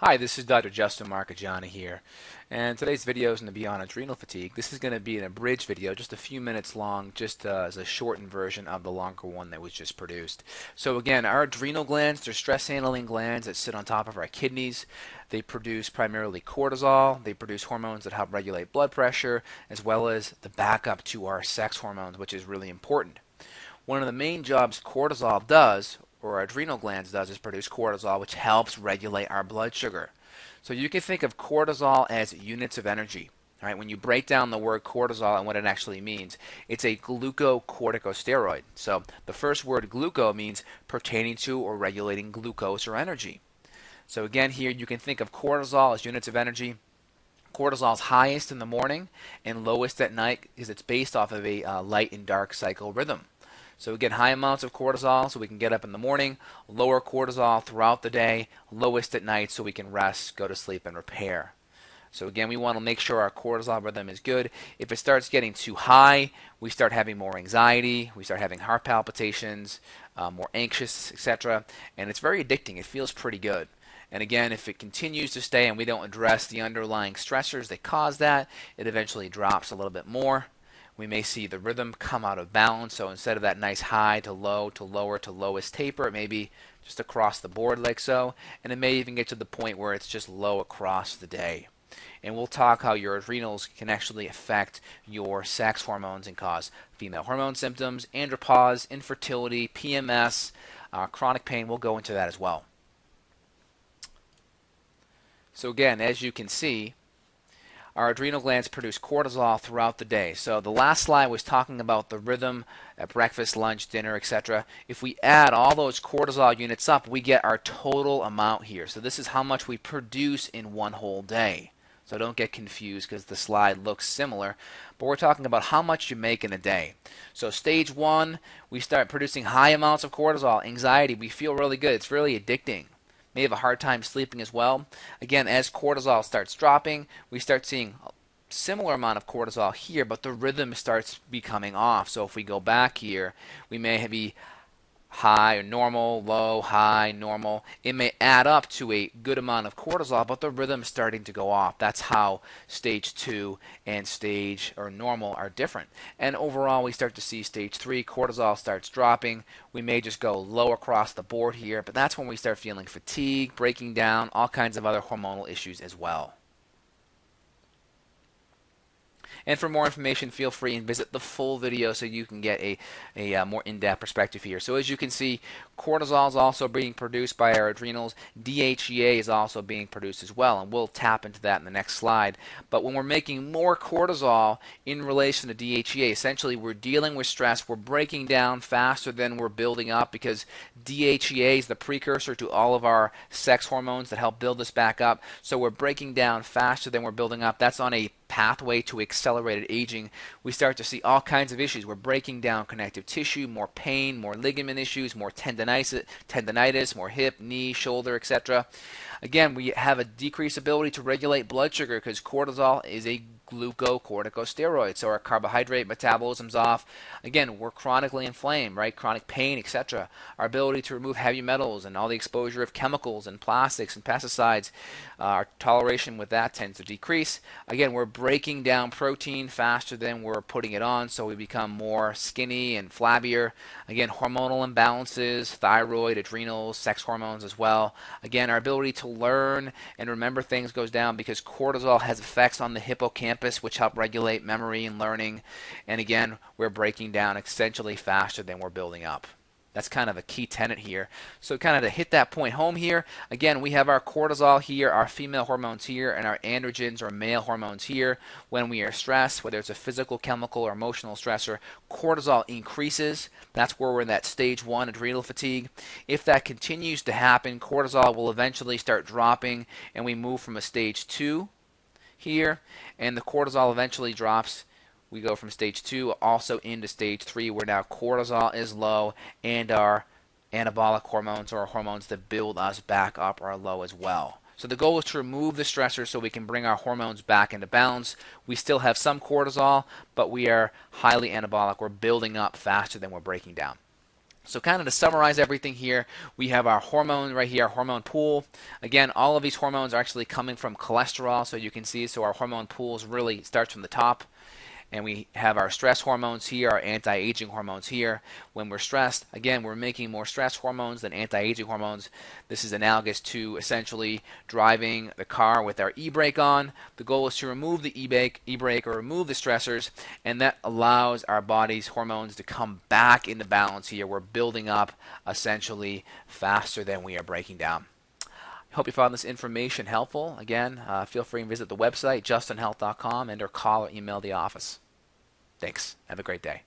Hi, this is Dr. Justin Marchegiani here, and today's video is going to be on adrenal fatigue. This is going to be an abridged video, just a few minutes long, just as a shortened version of the longer one that was just produced. So again, our adrenal glands, they're stress-handling glands that sit on top of our kidneys. They produce primarily cortisol. They produce hormones that help regulate blood pressure, as well as the backup to our sex hormones, which is really important. One of the main jobs cortisol does, or our adrenal glands does, is produce cortisol, which helps regulate our blood sugar. So you can think of cortisol as units of energy. All right, when you break down the word cortisol and what it actually means, it's a glucocorticosteroid. So the first word gluco means pertaining to or regulating glucose or energy. So again, here you can think of cortisol as units of energy. Cortisol is highest in the morning and lowest at night because it's based off of a light and dark cycle rhythm. So we get high amounts of cortisol so we can get up in the morning, lower cortisol throughout the day, lowest at night so we can rest, go to sleep, and repair. So again, we want to make sure our cortisol rhythm is good. If it starts getting too high, we start having more anxiety, we start having heart palpitations, more anxious, etc. And it's very addicting. It feels pretty good. And again, if it continues to stay and we don't address the underlying stressors that cause that, it eventually drops a little bit more. We may see the rhythm come out of balance, so instead of that nice high to low to lower to lowest taper, it may be just across the board like so, and it may even get to the point where it's just low across the day. And we'll talk how your adrenals can actually affect your sex hormones and cause female hormone symptoms, andropause, infertility, PMS, chronic pain. We'll go into that as well. So again, as you can see, our adrenal glands produce cortisol throughout the day. So the last slide was talking about the rhythm at breakfast, lunch, dinner, etc. If we add all those cortisol units up, we get our total amount here. So this is how much we produce in one whole day. So don't get confused because the slide looks similar, but we're talking about how much you make in a day. So stage one, we start producing high amounts of cortisol, anxiety, we feel really good, it's really addicting. May have a hard time sleeping as well. Again, as cortisol starts dropping, we start seeing a similar amount of cortisol here, but the rhythm starts becoming off. So if we go back here, we may be high or normal, low, high, normal. It may add up to a good amount of cortisol, but the rhythm is starting to go off. That's how stage 2 and stage or normal are different. And overall, we start to see stage 3, cortisol starts dropping. We may just go low across the board here, but that's when we start feeling fatigue, breaking down, all kinds of other hormonal issues as well. And for more information, feel free and visit the full video so you can get a more in-depth perspective here. So as you can see, cortisol is also being produced by our adrenals. DHEA is also being produced as well, and we'll tap into that in the next slide. But when we're making more cortisol in relation to DHEA, essentially we're dealing with stress. We're breaking down faster than we're building up because DHEA is the precursor to all of our sex hormones that help build us back up. So we're breaking down faster than we're building up. That's on a pathway to accelerated aging. We start to see all kinds of issues. We're breaking down connective tissue, more pain, more ligament issues, more tendinitis, more hip, knee, shoulder, etc. Again, we have a decreased ability to regulate blood sugar because cortisol is a glucocorticosteroid, so our carbohydrate metabolism's off. Again, we're chronically inflamed, right? Chronic pain, etc. Our ability to remove heavy metals and all the exposure of chemicals and plastics and pesticides, our toleration with that tends to decrease. Again, we're breaking down protein faster than we're putting it on, so we become more skinny and flabbier. Again, hormonal imbalances, thyroid, adrenals, sex hormones as well. Again, our ability to learn and remember things goes down because cortisol has effects on the hippocampus, which help regulate memory and learning. And again, we're breaking down essentially faster than we're building up. That's kind of a key tenet here. So kind of to hit that point home here, again, we have our cortisol here, our female hormones here, and our androgens or male hormones here. When we are stressed, whether it's a physical, chemical, or emotional stressor, cortisol increases. That's where we're in that stage 1 adrenal fatigue. If that continues to happen, cortisol will eventually start dropping, and we move from a stage 2 here, and the cortisol eventually drops. We go from stage 2 also into stage 3 where now cortisol is low and our anabolic hormones or hormones that build us back up are low as well. So the goal is to remove the stressor so we can bring our hormones back into balance. We still have some cortisol, but we are highly anabolic. We're building up faster than we're breaking down. So kind of to summarize everything here, we have our hormone right here, our hormone pool. Again, all of these hormones are actually coming from cholesterol, so you can see, so our hormone pools really starts from the top. And we have our stress hormones here, our anti-aging hormones here. When we're stressed, again, we're making more stress hormones than anti-aging hormones. This is analogous to essentially driving the car with our e-brake on. The goal is to remove the e-brake or remove the stressors, and that allows our body's hormones to come back into balance here. We're building up essentially faster than we are breaking down. I hope you found this information helpful. Again, feel free to visit the website, justinhealth.com, and or call or email the office. Thanks. Have a great day.